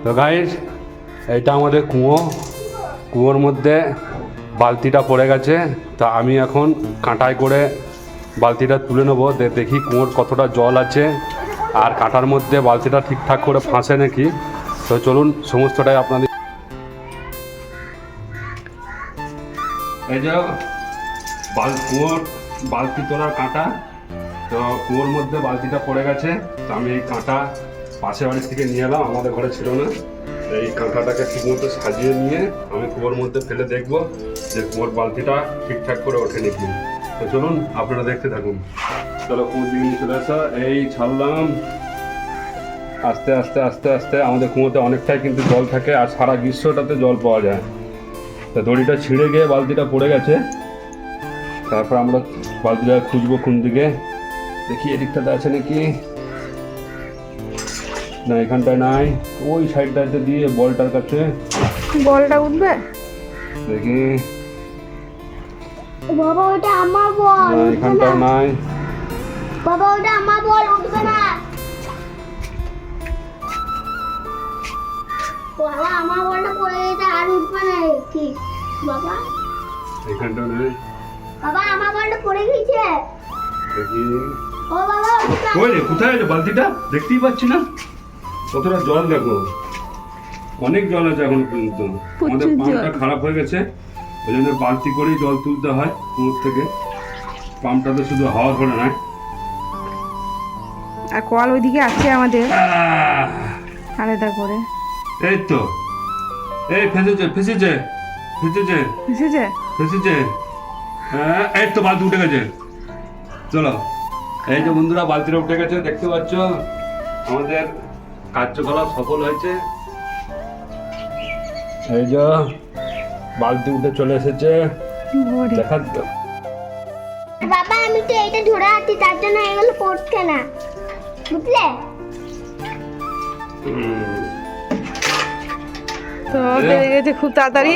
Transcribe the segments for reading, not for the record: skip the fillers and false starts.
তো গাইস, এটা আমাদের কুয়োর মধ্যে বালতিটা পড়ে গেছে। তা আমি এখন কাঁটায় করে বালতিটা তুলে নেবো, দেখি কুয়োর কতটা জল আছে আর কাঁটার মধ্যে বালতিটা ঠিকঠাক করে ফাঁসে নাকি। তো চলুন সমস্তটাই আপনাদের। এই যে কুয়োর বালতি তোলার কাঁটা, তো কুয়োর মধ্যে বালতিটা পড়ে গেছে। তো আমি এই কাঁটা পাশের বাড়ির থেকে নিয়ে এলাম, আমাদের ঘরে ছিল না। এই কাঁটাটাকে ঠিকমতো সাজিয়ে নিয়ে আমি কুয়োর মধ্যে ফেলে দেখবো যে কুয়োর বালতিটা ঠিকঠাক করে ওঠে নাকি। তো চলুন আপনারা দেখতে থাকুন। চলো কুয়োর দিকে নিয়ে চলে আসা, এই ছাড়লাম। আস্তে আস্তে আস্তে আস্তে আমাদের কুয়োতে অনেকটাই কিন্তু জল থাকে আর সারা গ্রীষ্মটাতে জল পাওয়া যায়। তা দড়িটা ছিঁড়ে গিয়ে বালতিটা পড়ে গেছে। তারপর আমরা বালতিটা খুঁজবো কোন দিকে, দেখি এদিকটাতে আছে নাকি। না, এখানটায় নাই, ওই সাইডটাতে দিয়ে বলটার কাছে বলটা উঠবে। দেখি, বাবা ওটা আমার বল, না এখানটাও নাই। বাবা ওটা আমার বল, উঠবে না। বাবা আমার বলটা পড়ে গেছে আর উঠবে না কি বাবা? এখানটাও নেই। বাবা আমার বলটা পড়ে গেছে। দেখি, ও বাবা ওই রে, কোথায় আছে বালতিটা? দেখতেই পাচ্ছি না। কতটা জল দেখো, অনেক জল আছে এখন পর্যন্ত। আমাদের পাম্পটা খারাপ হয়ে গেছে, ওই জন্য বালতি করেই জল তুলতে হয় কুয়োর থেকে। পাম্পটাতে শুধু হাওয়া ধরে না। আর কল ওইদিকে আছে আমাদের আলাদা করে। এই তো, এই ফেসেছে ফেসেছে ফেসেছে বুঝেছে? ফেসেছে। হ্যাঁ, এই তো বালতি উঠে গেছে। চলো, এই যে বন্ধুরা বালতিটা উঠে গেছে, দেখতে পাচ্ছ আমাদের কার্যকলাপ সফল হয়েছে। এই যে বালতি উঠে চলে এসেছে। দেখা বাবা আমি তো এটা ধরে আছি, তার জন্য এগুলো পড়ছে না, বুঝলে? তো পেয়ে গেছে খুব তাড়াতাড়ি।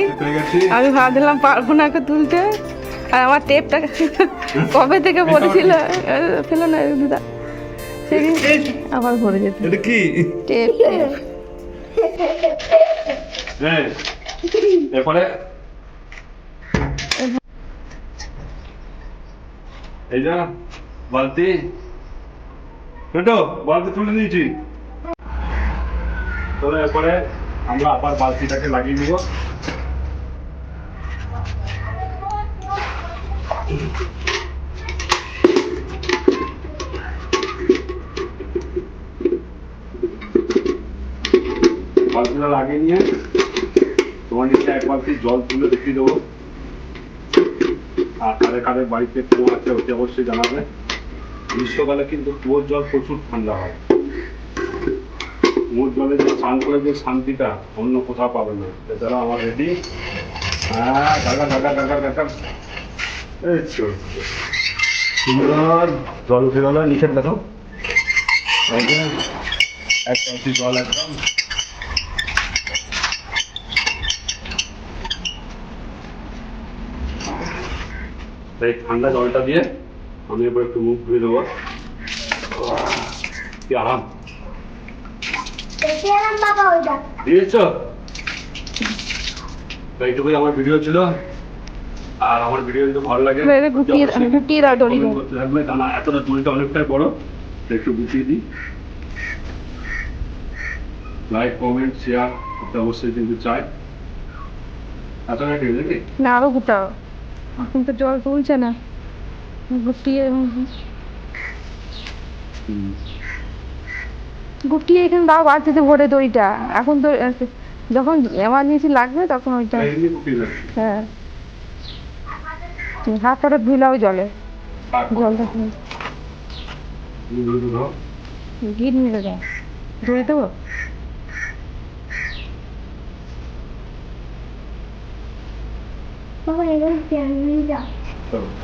আমি ভাবছিলাম পারবো না ওকে তুলতে, আর আমার টেপটা কবে থেকে পড়েছিল, ফেলো না দিদা, সেদিন আবার ভরে যেত। এটা কি টেপ হ্যাঁ, এরপরে এই যা বালতি, পেটো বালতি তুলে দিয়েছি। তো এরপরে আমরা আবার বালতিটাকে লাগিয়ে দিব। বালতিটা লাগিয়ে নিয়ে তোমার নিচে এক বালতি জল তুলে দেখিয়ে দেবো। আর কাদের কাদের বাড়িতে কুয়ো আছে অতি অবশ্যই জানাবে। গ্রীষ্মকালে কিন্তু কুয়োর জল প্রচুর ঠান্ডা হয়। কুয়োর জলে যে স্নান করে যে শান্তিটা অন্য কোথাও পাবে না। এছাড়া আমার রেডি। হ্যাঁ, ঢাকা ঢাকা ঢাকা ঢাকা, এই তো সুন্দর জল উঠে গেল। নিচের দেখো, এই যে এক বালতি জল একদম। এই ঠান্ডা জলটা দিয়ে আমি এবার একটু মুখ ধুয়ে দেবো। কি আরাম দিয়েছ। এইটুকুই আমার ভিডিও ছিল। আর আমার ভিডিও যদি ভালো লাগে গুটিয়ে দাও দড়ি করতে থাকবে, কারণ এতটা দড়িটা অনেকটাই বড়, একটু গুটিয়ে দিই। লাইক কমেন্ট শেয়ার করতে অবশ্যই কিন্তু চাই। এতটা ঠিক আছে নাকি? না, আরো গুটাও, এখন তো জল তুলছে না, গুটিয়ে গুটিয়ে এখানে দাও বালতিতে ভরে দড়িটা। এখন তো যখন এমার্জেন্সি লাগবে তখন ওইটা। এমনি গুটিয়ে যাচ্ছে। হ্যাঁ, হাতটা ধুলাও জলে, জলটা গিট মিলে যায়। ধরে দেবো বাবা, এবার